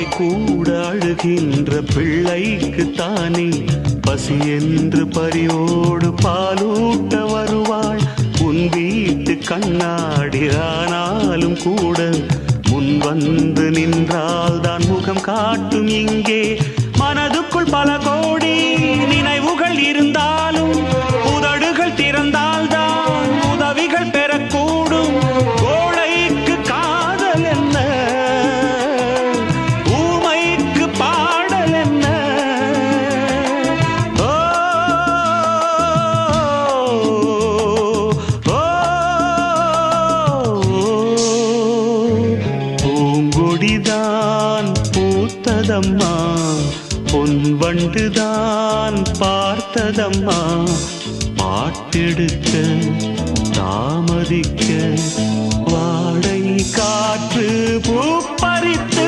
தாய் கூட அழுகின்ற பிள்ளைக்கு தானே பசி என்று பரியோடு பாலூட்ட வருவாள் உன் வீட்டு கண்ணாடி. ஆனாலும் கூட முன் வந்து நின்றால் தான் முகம் காட்டும். இங்கே மனதுக்குள் பல கோடி நினைவுகள் இருந்தாலும் உதடுகள் திறந்தால் தான் உதவிகள் பெறக்கூடும். கோழைக்கு காதல் என்ன, ஊமைக்கு பாடல் என்ன? ஓ பூங்கொடிதான் பூத்ததம்மா, பொன் வண்டுதான் பார்த்ததம்மா. பாட்டெடுக்க தாமதிக்க வாடை காற்று பூ பறித்து